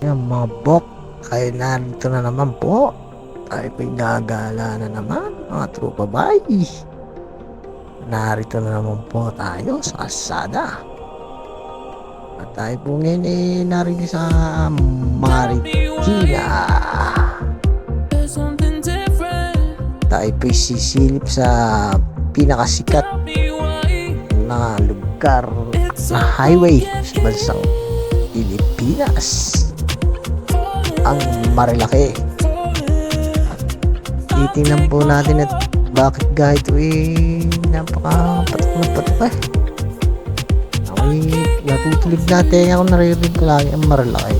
Yan mga bok, ay narito na naman po. Tayo po'y gagala na naman mga tropa bay. Narito na naman po tayo sa kalsada. At tayo po ngayon narito sa Marikina. Tayo po'y sisilip sa pinakasikat na lugar na highway sa bansang Pilipinas, ang Marilaki. Titingnan po natin at bakit ganito napaka-patok na patok natutulog natin. Ako naririnig ko lagi ang Marilaki.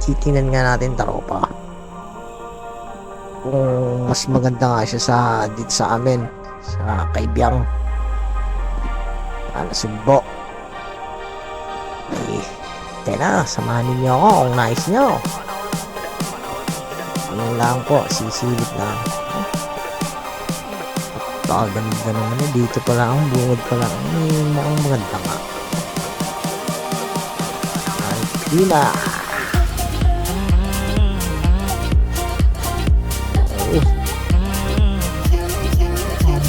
Titingnan nga natin taropa kung mas maganda nga siya dito sa amin sa Kaibiyang Sugbo. Tayo na, samahan ninyo ako kung nais nyo. Ano lang po, sisilip lang. Ganda naman dito pala ang bungod pala. Mukhang maganda nga. Marikina.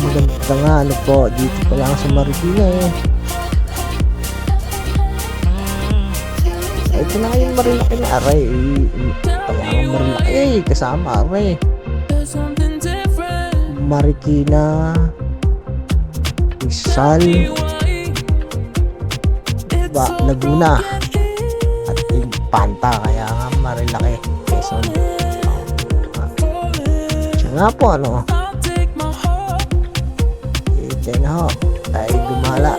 Maganda nga po, dito pala sa Marikina Ito na yung Marilaki na aray. Kaya ang Marilaki kasama aray. Marikina, Rizal, Laguna at Infanta. Kaya nga Marilaki, Quezon. Siya nga po ito na ho, tayo gumala.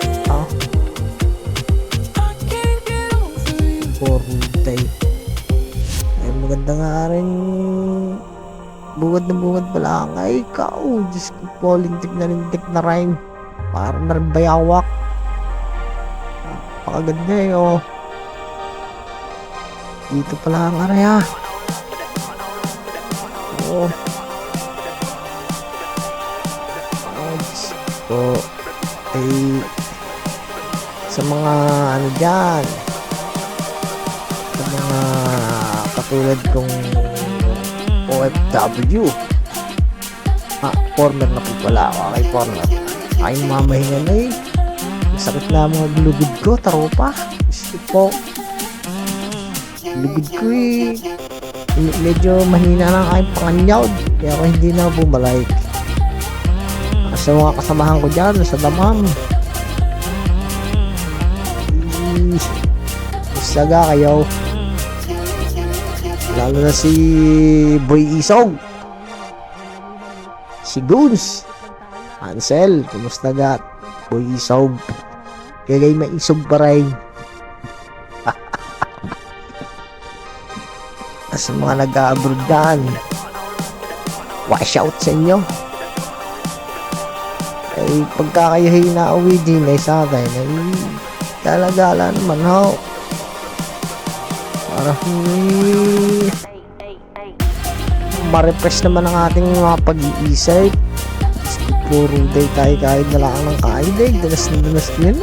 Day. Ay maganda nga rin, bungad na bungad pala ang ikaw. Diyos ko po, lintik na rin, para na rin bayawak. Napakaganda dito pala ang area. Diyos ko sa mga dyan, mga katulad kong OFW, former na po pala ako. Okay, former ay mamahingan masakit na mga lugod ko taropa. Gusto po lugod ko medyo mahina ng aking panganyawd, kaya ako hindi na bumalik. Sa mga kasamahan ko dyan sa damam, saga kayo, lalo na si Boy Isog, si Goons, Ansel, kumusta gat? Boy Isog, kagay maisog pa rin. Sa mga nag-abroad dyan, wash out sa inyo. Pagka kayo nauwi din sa atin, gala-gala naman para ma-refresh naman ang ating mga pag-iisip. Puro day tayo kahit na lang ng kain danas yun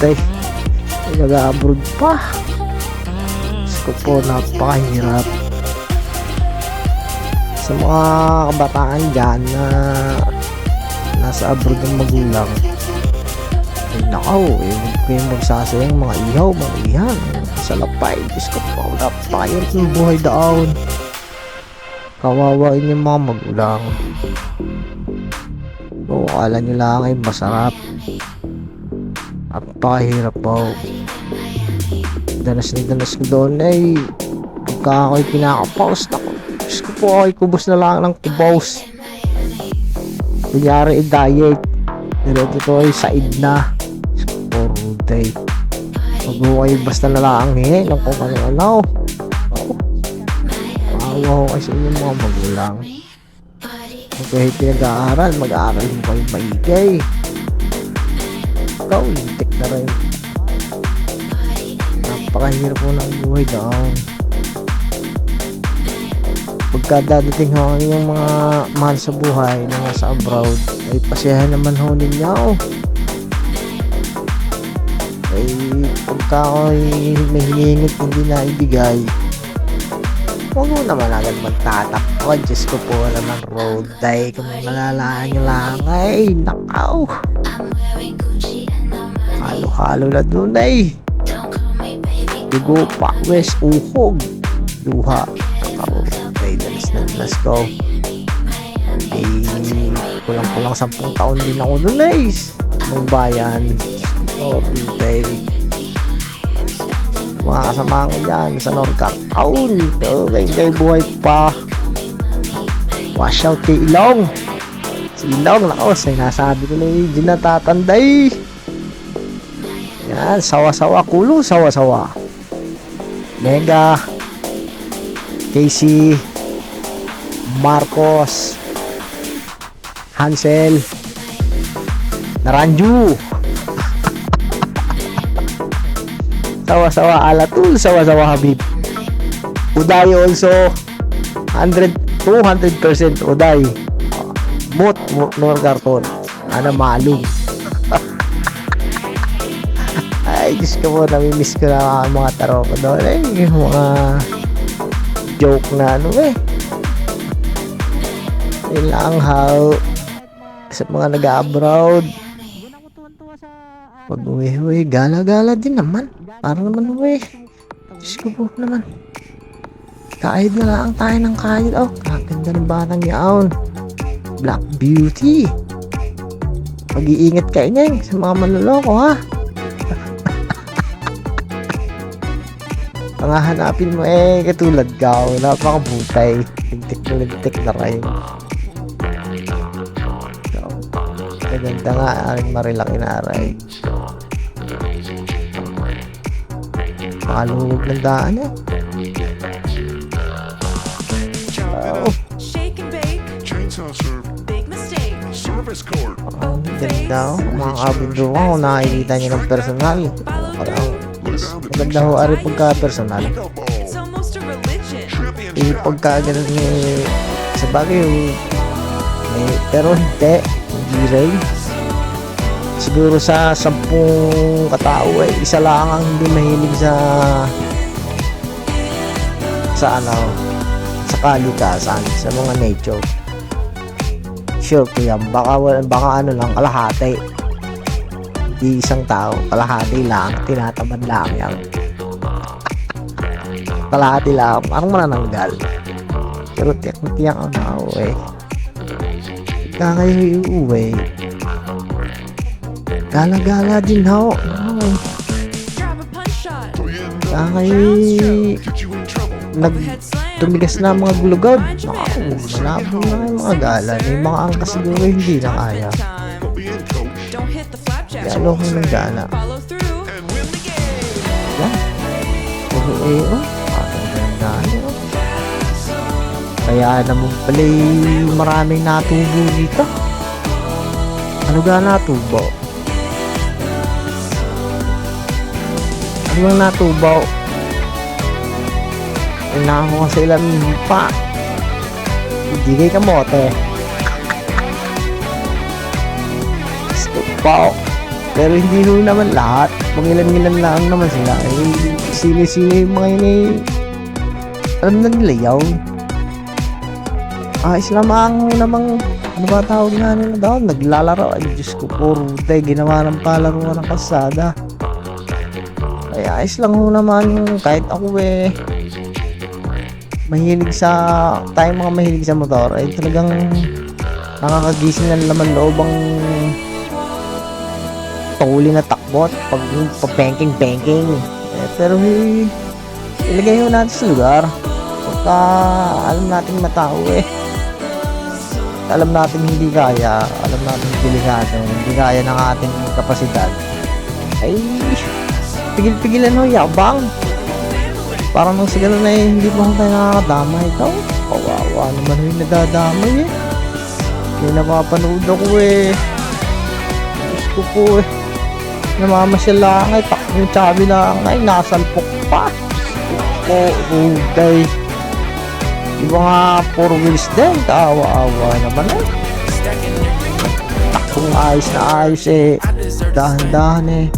day nag-abroad pa. Gusto po, napakahirap sa mga kabataan dyan na nasa abroad ng magulang. Nakaw, huwag kayong magsasayang mga ihaw, mga ihan sa lapay. Gusto po, napakahirap ng buhay daon. Kawawain yung mga magulang. Akala nyo lang ay masarap. Napakahirap po. Danas ko doon pagka ako'y pinaka-pause na ko, gusto ko po ako'y kubos na lang ng kubos. Kunyari diet, direto to ay said na. Puro day wag mo kayo basta na lang ng kung ano. Maawa ko kasi yung mga magulang. Kahit pinag-aaral, mag-aaral mo kayo maigay. Ikaw, lintik na rin. Napakahirap mo ng buhay doon. Pagka dadating yung mga mahal sa buhay na nasa abroad, ay pasiyahan naman ho ninyo. Ay pag pagka ako'y may hiningit hindi na ibigay, huwag mo naman agad magtatakbo. Diyos ko po naman, road die. Kung malalaan nyo lang, ay, nakaw. Halo-halo na dun ay. Dugo pa, west, uhog. Luha. Nakaw. Okay, let's go. Eh, kulang-kulang 10 taon din ako dun ay. Nung bayan. Okay. Mga kasama ko dyan sa Norcar Town. Okay, kayo buhay pa. Wash out kay Ilong. Si Ilong, nako, sinasabi ko na hindi natatanday. Yan, sawa-sawa, kulo, sawa-sawa. Mega, Casey, Marcos, Hansel, Naranju. Sawa-sawa Alatul, sawa-sawa Habib. Uday also 200% Uday. Mot Norcarton. Ana malum. Ay, Diyos ko po, namimiss ko na mga taro ko doon. Ay, mga joke na ano eh. Ilang how sa mga nag-abroad. Pag uwi, gala-gala din naman. Parang naman uwi. Diyos ko po naman. Kahit na lang tayo ng kahit. Oh, kaganda ng batang yaon. Black Beauty. Mag-iingat kayo niyan sa mga manloloko ha. Pangahanapin mo eh, katulad ka. Napakabutay. Lintik na rin. So, kaganda nga. Aring marilaki na aray. Makaluhog ng daan eh. Oh. Shake and bake. Chainsaw serve. Big mistake. Service court. Ang ganda oh. Mga kabindungan kung nakikita nyo ng personal. Parang maganda ho ari pagka personal. It's almost a religion. Eh pagka ganun eh, sa bagay pero hindi rin. Siguro sa 10 katao eh, isa lang ang hindi mahilig sa kalikasan, sa mga nature. Sure ko yan, baka ano lang, kalahati. Hindi isang tao, kalahati lang, tinatamad lang yan. Kalahati lang, parang manananggal. Pero tiyak ang tao eh. Kaya kayo iuwi, gala-gala din ho. Kaya kayo tumigas na mga gulugod. Malabo na yung mga gala. May mga angkas siguro hindi na kaya. Galo ko ng gala. Yan. Kaya naman pala maraming natubo dito. Ano ga natubo? Ano bang natubaw? Inahan ko sa ilang pa. Hindi kay kamote. Stupaw. Pero hindi ho naman lahat. Pangilan-ilan lang naman sila. Eh, sino-sino yung mga yun eh. Alam na nila yun. Islamang namang ano ba tawag nga nila daw? Naglalaro. Ay, Diyos ko po. Rutay. Ginawa ng palaruan ng kalsada. Ay, ayos lang ho naman kahit ako eh mahilig tayo mga mahilig sa motor ay talagang nakakagising ng laman loob ang tuli na takbot pag pa-banking pero ilagay ho natin sa lugar pagka alam natin matao eh, alam natin hindi kaya, alam natin delikado, hindi kaya ng ating kapasidad ay pigil-pigilan ho, yabang. Parang nung sigalo na eh, hindi pa tayo nakakadamay. Ikaw, kawawa naman yung nadadamay eh. Hindi napapanood ako eh. Diyos ko po eh. Namamasyal lang eh, takbong tsabi lang eh, nakasalpok pa. Diyos ko, okay. Iba nga 4 wheels din, kaawa-awa naman eh. Takbong ayos na ayos eh. Dahan-dahan eh.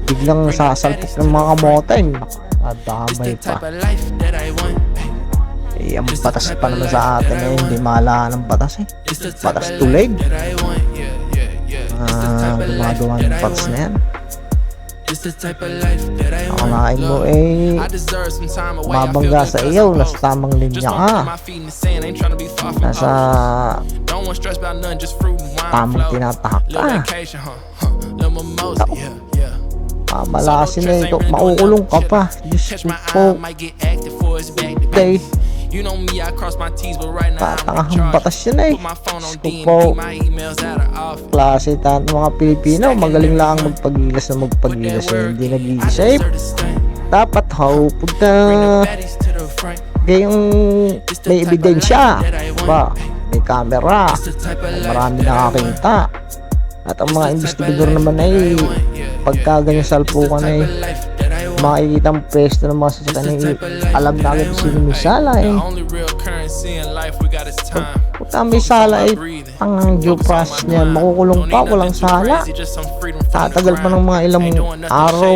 biglang sasalpok ng mga kamote. Nadamay pa. Eh, ang batas pa naman sa atin eh, hindi mahalaan ng batas eh. Batas tulig. Gumagawa ng batas na yan. Akalain mo eh, mabangga sa iyo, nasa tamang linya ka. Nasa tamang tinatahak ka. Mamalasin na ito, makukulong ka pa. Diyos ko po. Okay. Patangahang batas yun eh. Diyos ko po. Klase tayo ng mga Pilipino, magaling lang magpagilas na magpagilas na hindi nag-iisip. Dapat ho, pagka gayong may ebidensya ba, may camera, marami nakakita. At ang mga investigador naman ay pagka ganyan salpukan ay makikita ang pwesto ng mga sasakyan ay alam na agad sino may sala eh. Pagka may sala ay ang due process niya, makukulong pa, walang sala. Tatagal pa ng mga ilang araw,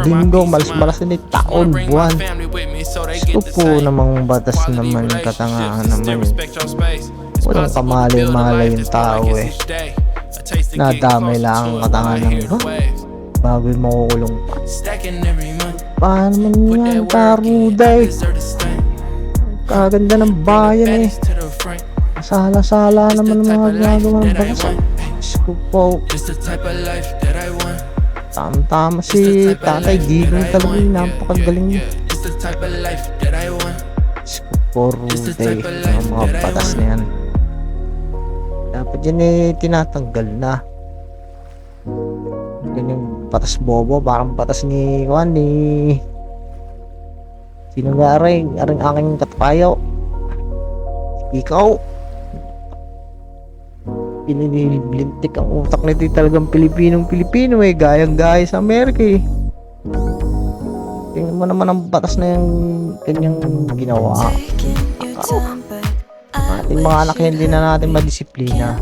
linggo, malas-malas na taon, buwan. Gusto po namang batas naman, katangahan naman. Walang kamalay-malay yung tao eh. Nadamay lang ang katangahan ng iba bago yung makukulong pa. Paano man yan, Taruday? Kaganda ng bayan eh. Sala-sala naman ang mga ginagawa ng bansa. Diyos ko po. Tama-tama si Tatay Digong talaga yung napakagaling niya. Diyos ko po, Ruday. Ang mga batas na yan. Dapat yan eh tinatanggal na. Yan yung batas bobo, parang batas ni Juan ni sino nga aring aking katapayo. Ikaw pinililintik ang utak nito talagang Pilipinong-Pilipino eh, gayang-gaya sa Amerika eh. Tingnan mo naman ang batas na yung kanyang ginawa. Ating mga anak hindi na natin madisiplina.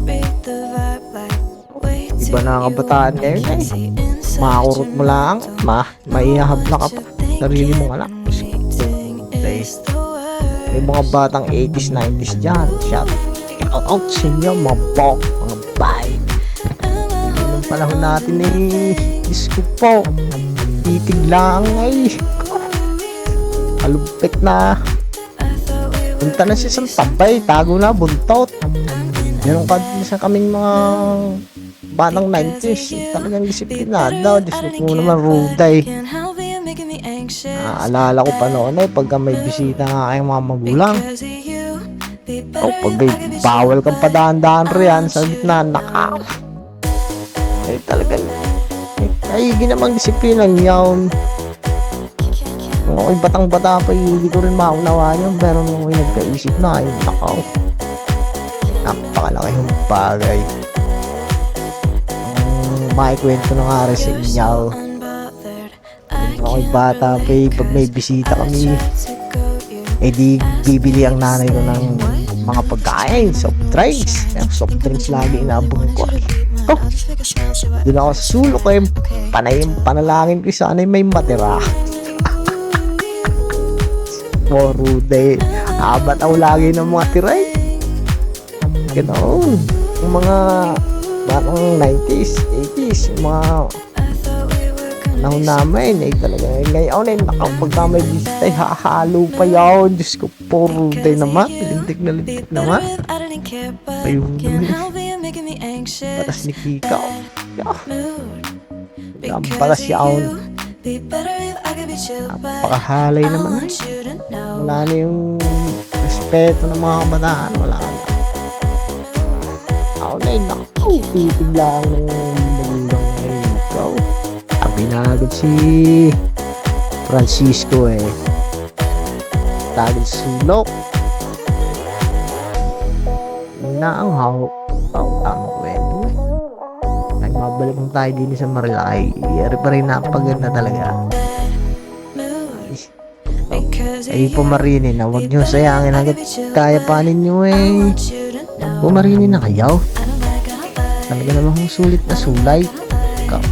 Iba na ang kabataan ngayon eh. Makakurot mo lang, maihahabla ka pa sarili mong anak. May mga batang 80s, 90s dyan. Shout out sa inyo mga bok, mga bay. Yung panahon natin eh, Diyos ko po, titig lang ay kalupit na. Punta na siya sa tabay, tago na, buntot. Meron ka sa kaming mga batang 90s, talagang disiplinado. Diyos ko naman, Ruday. Naalala ko pa noon eh, pagka may bisita nga kayong mga magulang. Pag may bawal kang padaan-daan riyan sa gitna, nakaw. Eh talagang, ay ginamang disiplinang yawn. Kung ako'y batang-bata pa, hindi ko rin maunawaan yun. Pero nung ako'y nagkaisip na, ay nakaw. Napakalaki yung bagay. Maikwento na nga rin sa inyo. Ako'y bata pa pag may bisita kami, eh di bibili ang nanay ko ng mga pagkain, soft drinks. Soft drinks lagi inaabang ko. Oh, doon ako sa sulok eh, panalangin ko sana'y may matira. Morude, abat ako lagi ng mga tiray. Ganoon, yung mga batang 90s, 80s, yung mga panahon namin eh talaga ngayon eh nakapagka may bisita ay hahalo pa yun. Diyos ko po, Ruday naman, lintik naman ayun batas ni Kikaw ang batas yun, napakahalay naman eh. Wala na yung respeto ng mga kabataan, wala na. Ako na yun, titig lang ng magulang na ikaw. Binagod si Francisco eh. Tagod sulok. Naanghaw. Tamang kwento eh. Nagmabalik mo tayo din sa Marilaki. Iyari pa rin napaganda talaga. Ay pumarinin na. Huwag nyo sayangin hanggat kaya pa ninyo eh. Pumarinin na kayo. Talaga naman kung sulit na sulay. Ikaw.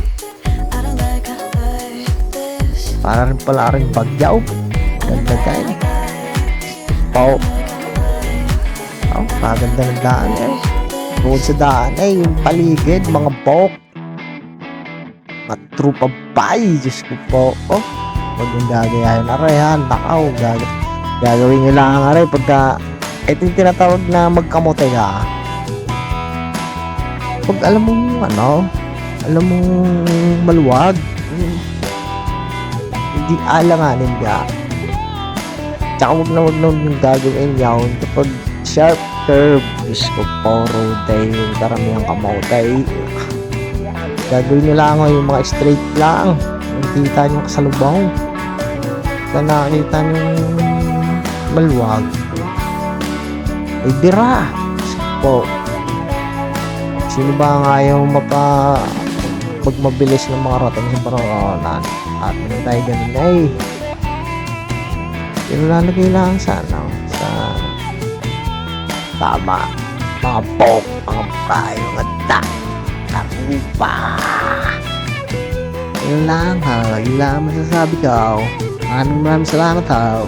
Para rin pala rin bagyaw. Ganda tayo. Pao. Oh, maganda ng daan eh. Bukod sa daan eh, yung paligid, mga pok. Mga trupa bay, Diyos ko po. Oh, huwag yung gagayahin na rin ha. Nakaw, gagawin nyo lang nga rin pagka ito yung tinatawag na magkamote ka. Pag alam mo alam mo maluwag, hindi alanganin ka. Tsaka huwag na yung gagawin yun kapag sharp curve. Diyos ko po, road ay yung karamihang kamote. Gagawin nyo lang yung mga straight lang. Yung kita nyo kasalubaw. Kaya nakakita nyo maluwag. Ay dira. Diyos ko po. Sino ba ang ayaw magmabilis ng mga rating sa paroonan? At ano tayo ganun ay. Pero lalagay lang sa tama. Mga pok, mga payo, mga takupa. Yun lang ha. Yun lang masasabi ko. Maraming salamat ha.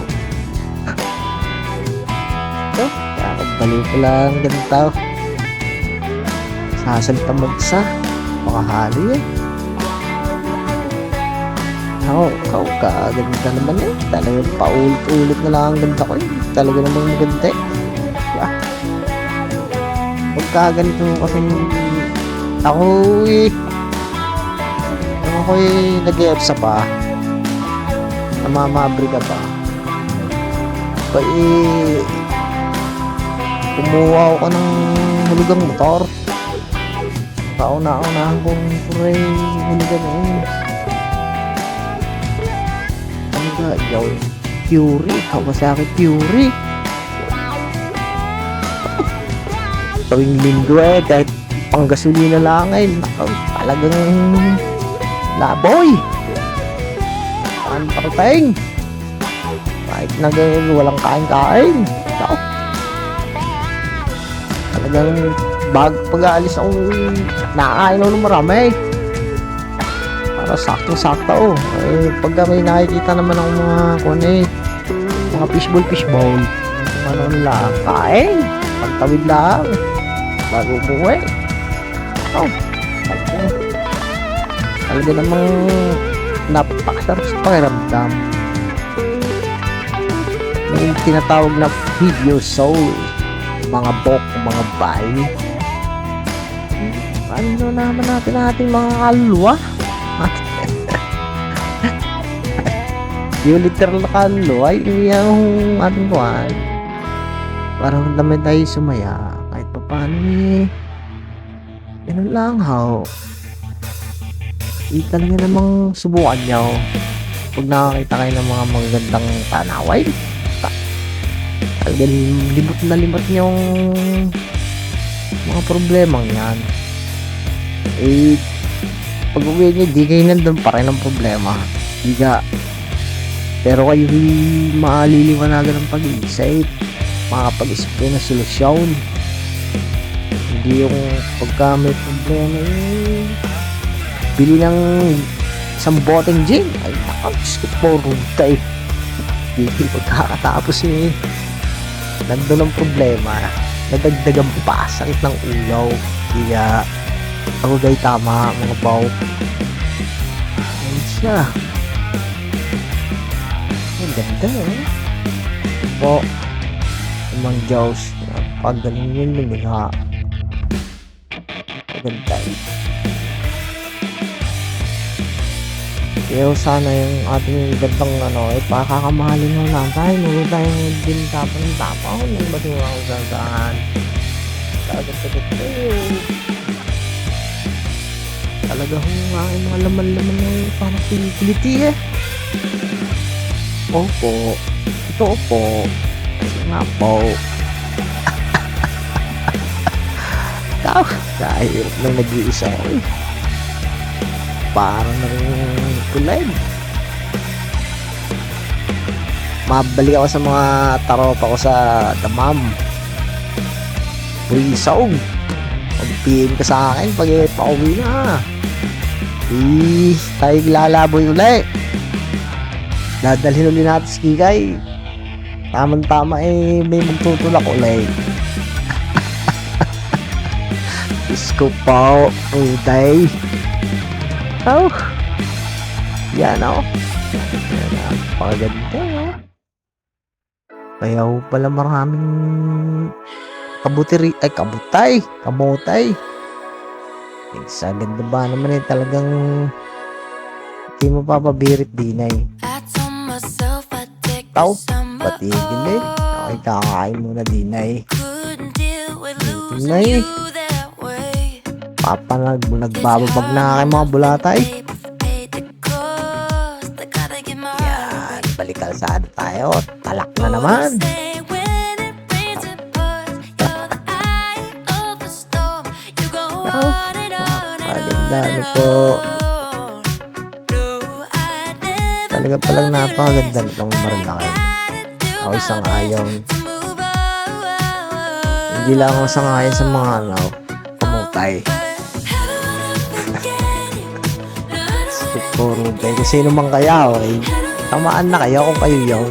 Ito, kakabalik ko lang ganito. Sasalita mag-isa. Makahali eh. Ako, kaganda naman eh. Talagang paulit-ulit na lang ang ganda ko eh. Talaga namang maganda eh. Diba? Pagkaganito kasi ako nag-EPSA pa. Namamabriga pa. Kumuha ako ng hulugang motor. Kauna-unahan kong hulugan eh. Yaw, Fury, Kawasaki Fury. Tuwing linggo eh, kahit pang gasolina lang eh, talagang laboy. Saan parating? Kahit walang kain-kain. Talagang pag-aalis ako, nakakain ako ng marami. Sakto-sakto pagka may nakikita naman ako mga fishball ano lang, kain pagtawid lang bago umuwi. Talaga namang napakasarap sa pakiramdam yung tinatawag na feed your soul, mga bok, mga bay. Ano naman natin ating mga kaluluwa. Yung literal na kaluluwa ay yung ating buwan. Parang naman tayo sumaya kahit pa paano eh. Ganun lang how. Talaga namang subukan nyo pag nakakita kayo ng mga magagandang tanaway. Talagang limot na limot yung mga problemang yan. Pag uwi nyo, di kayo nandun pa rin ang problema. Pero kayo maaliliwanagan ng pag-iisip, makapag-isip kayo ng solusyon. Hindi yung pagka may problema bili ng isang boteng gin. Ay nakapos ko po runta eh. Hindi pagkakatapos eh. Nandun ang problema. Nadagdagan pa, sakit ng ulaw. Kaya ako gay tama mga baw. Ayun siya. Ang ganda eh. Po. Mang Diyos. Pag ganun yun lumina. Ang ganda eh. Pero sana yung ating gandang pakakamahalin mo lang tayo. Nung tayong din tapang-tapaw. Nung ba tingin ako saan? Kagat-kagat tayo. Talaga hong aking mga laman-laman na parang pinipiliti eh. Opo. Ito po. Nga po. Kahirap nang nag-iisa ko eh. Parang na rin kulay. Mabalik ako sa mga taropa ko sa damam. Buisaw. Pag-PM ka sa akin pag pauwi na. Tayo lalaboy ulit. Dadalhin ulit natin si Kikay. Tamang-tama may magtutulak ulit. Isko po, utay. Oh. Yan oh. Yan, napakaganda oh. Kaya ho pala maraming kabutay. Sa ganda ba naman talagang hindi mo papabirit dinay. Tao, patigil Okay, kakain muna dinay. Dinay. Nagbababag na kay mga bulatay. Yan, balik kalsada tayo. Talak na naman. Dami po. Talaga palang napakaganda nitong Marilaki. Ako isang ayaw. Hindi lang ako isang ayaw sa mga pamutay. Puro tayo. Kasi sino man kaya tamaan na kayo kung kayo yun.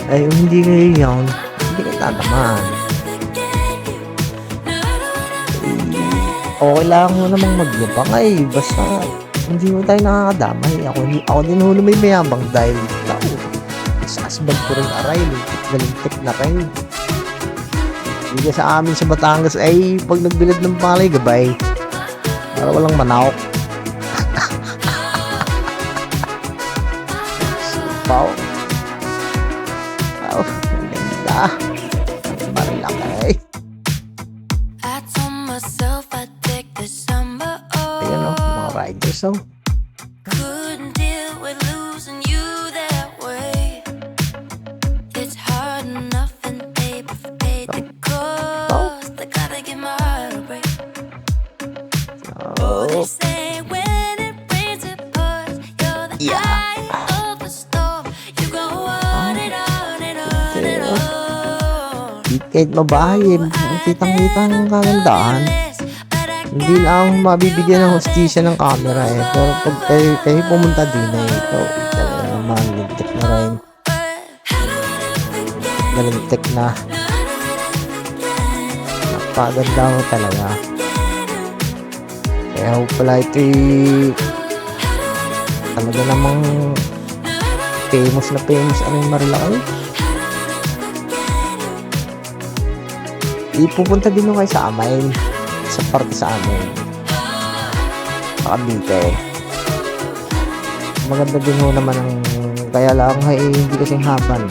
Ay, kung hindi kayo yun, hindi kayo tatamaan. Okay lang mo namang magyabang basta hindi mo tayo nakakadamay. Ako din ho na may mayabang dahil sa asbag ko rin aray, galintik na kayo. Hindi ka sa amin sa Batangas pag nagbilad ng palay gabay para walang manawak. Wow, ang ganda. Marilaki. Ayan mga riders Couldn't deal with losing you that way. It's hard enough and they paid the cost. I gotta give my heart a break. Oh, they say when it rains it pours. You're the eye of the storm. You go on and on and on and on. Kahit mabahay kitang-kita ng kagandahan. Hindi lang mabibigyan ng hostisya ng camera pero pag kayo pumunta din talaga naman lintik na rin. Nalintik na. Napaganda mo talaga. Kaya ho pala ito talaga namang famous ano yung Marilaki. Ipupunta din ho kayo sa Amay. Sa parte sa amin sa Cavite. Maganda din ho naman kaya lang hindi kasing haban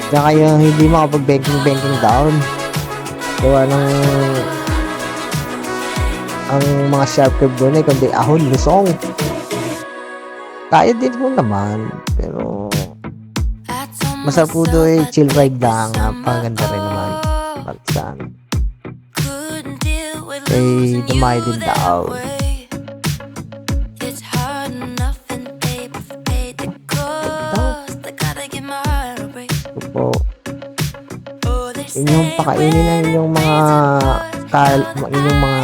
kaya hindi makapag-banking down gawa ng ang mga sharp curve doon kundi ahon, lusong kaya din ho naman pero masarap po doon chill ride lang paganda rin naman saan dumay din daw. It's hard enough and they paid the cost. I gotta give my heart a break. Po. Inyong pakainin na inyong mga kaluluwa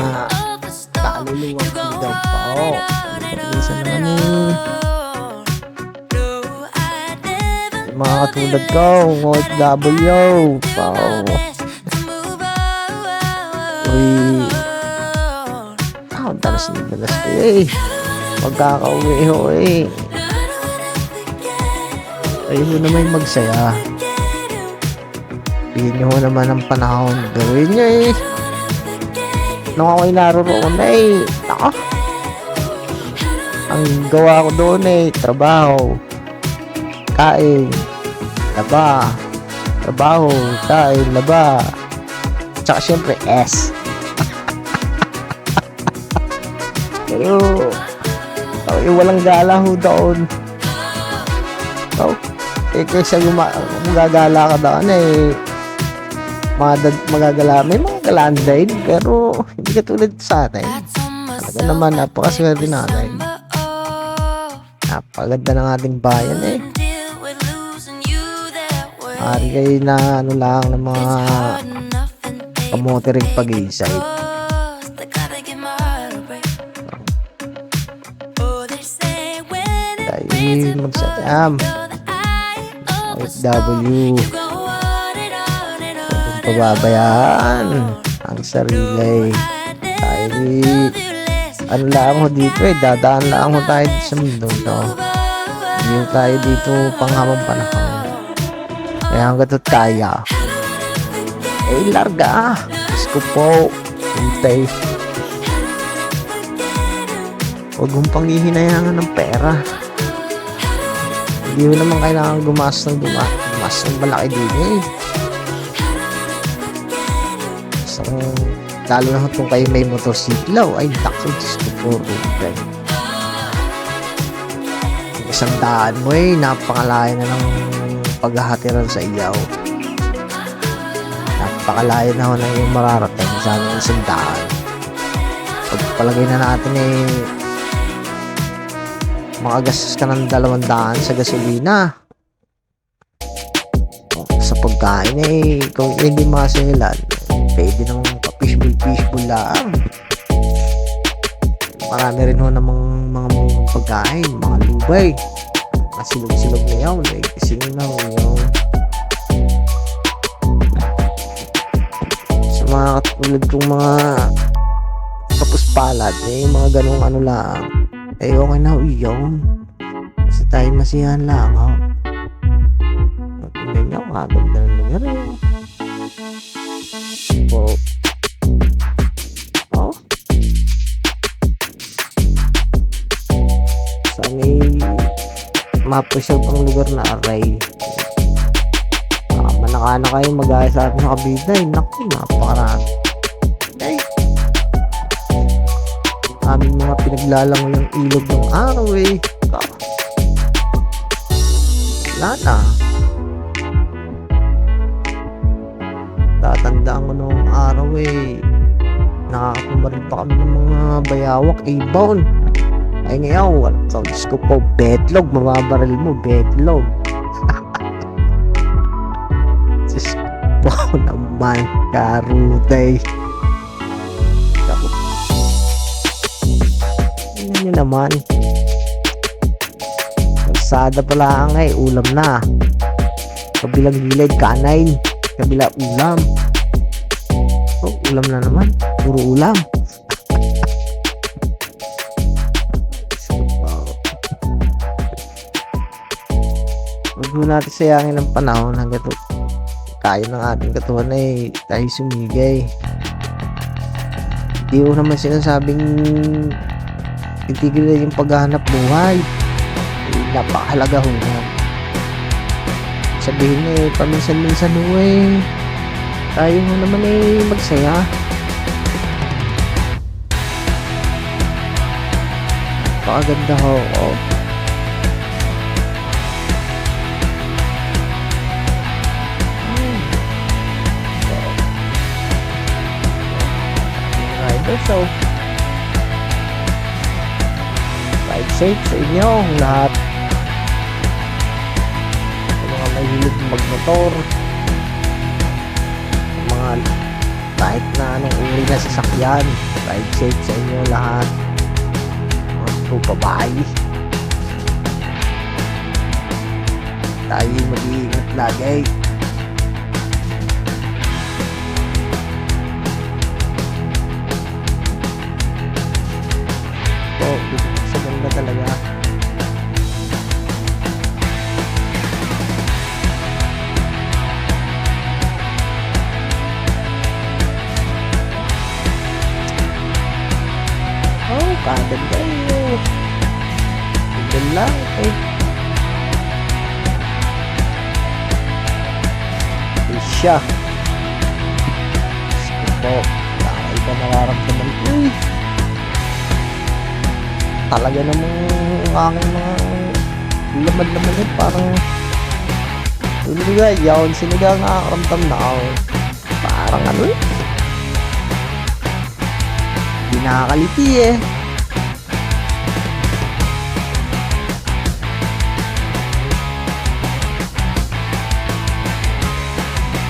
daw po. Isa naman yung mga katulad ko, OFW po. Dalas ko magkakauwi ho ayun naman magsaya pihin nyo naman ang panahon gawin nyo nung ako'y naroon nako ang gawa ko doon trabaho kain laba trabaho kain laba tsaka syempre pero walang gala ho doon. Kaysa magagala ka doon magagala, may mga galaan din pero hindi katulad sa atin. Talaga naman napakaswerte natin. Napaganda ng ating bayan Ari kayo na lang ng mga kamote rin pag-iisay. magsayam. OFW. Huwag pababayaan ang sarili. Dahil ano lang ho dito dadaan lang ho tayo sa mundo to. Hindi ho tayo dito panghabang panahon. Kaya hanggat kaya larga. Diyos ko po. Hintay. Huwag mong panghihinayangan ng pera. Hindi mo naman kailangan gumas ng malaki din eh. So, lalo na kung kayo may motorsiklo, ay takso, Diyos ko po. Isang daan mo napakalaya na ng paghahatiran sa iyaw. Napakalayo na ho na yung mararating sa aming isang daan. Pagpalagay na natin makagastos ka ng 200 sa gasolina. Sa pagkain kung hindi makasingilan, pwede namang fishbowl lang. Marami rin ho namang mga pagkain, mga lubay. Mga silog-silog na yaw, sinaw yaw. Sa mga katulad kong mga kapuspalad, mga ganong ano lang. Okay na yun. Kasi tayo masiyahan lang, ha? Tingnan nyo, kaganda ng lugar, Sana'y ma-preserve ang lugar na aray. Manakana kayo mag-aya sa ating kabida, naku, napakarami. Aming mga pinaglalango yung ilog ng araw wala na. Tatandaan ko nung araw nakakapumarin pa kami ng mga bayawak bound. Ay ngayon wala sa Diyos ko po, betlog, mababaril mo, betlog. Diyos ko po naman, karutay. Nyo naman, kalsada pala ulam na, kabilang gilid kanain, kabila ulam. Ulam na naman, puro ulam. Huwag mo natin sayangin ng panahon hanggat kaya ng ating katuhan tayo sumigay. Hindi ko naman sinasabing itigil na yung paghahanap buhay. Napakahalaga ho na. Sabihin paminsan-minsan ho tayo ho naman magsaya. Napakaganda ho. So, ride safe sa inyo lahat. Sa mga mahilig magmotor, mga kahit na anong uri na sasakyan, ride safe sa inyo lahat. Mga babae, tayo mag-iingat lagi. Sa ganda talaga. Kaganda Ganda lang siya. Ito ay ka nararamdaman. Talaga namang aking mga laman-laman parang tuloy yun, sinigang nakakaramdam na ako. Parang hindi nakakaliti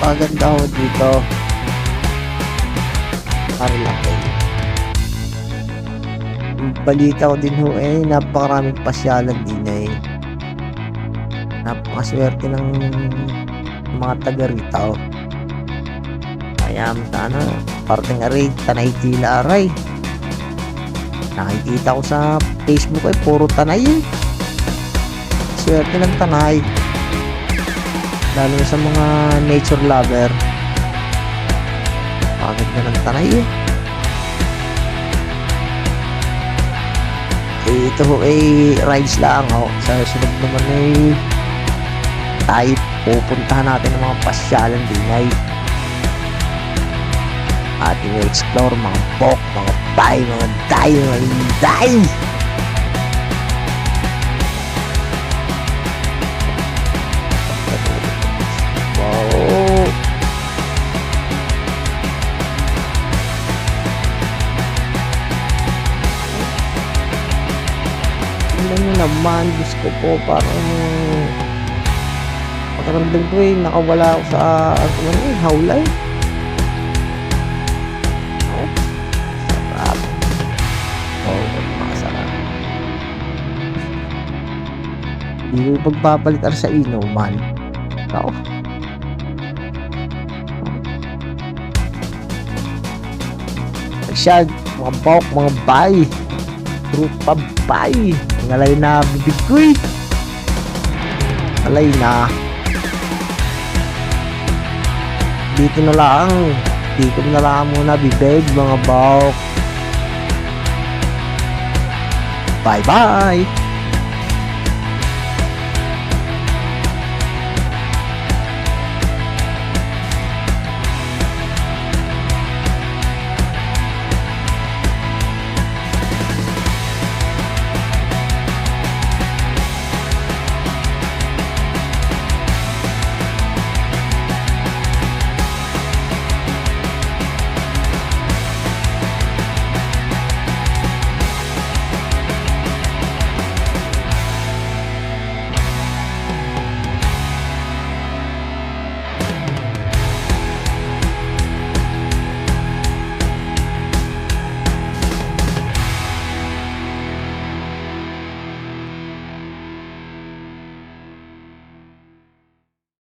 Paganda ako dito. Para lang balita ko din ho napakaraming pasyalan din Napakaswerte ng mga taga rito. Kaya sana parting aray, tanay tila aray. Nakikita ko sa Facebook ay puro tanay eh. Swerte ng tanay. Lalo na sa mga nature lover. Bakit na ng tanay eh. Ito ho ay rides lang ho. Sa sunod naman ay tayo pupuntahan natin ng mga pasyalan din ay ating explore mga bok, mga bay, mga day, mga linday. Wow. Tingnan nyo naman, Diyos ko po, parang pakiramdam ko eh, nakawala ako sa hawlay. Sarap. Oo, makasarap. Hindi ko pagpapalitan sa inuman. Ako. Siya, mga bawk, mga bay. Trupa bay. Ngalay na bibig ko eh. Ngalay na. Dito na lang. Dito na lang muna bibig, mga bawk. Bye bye.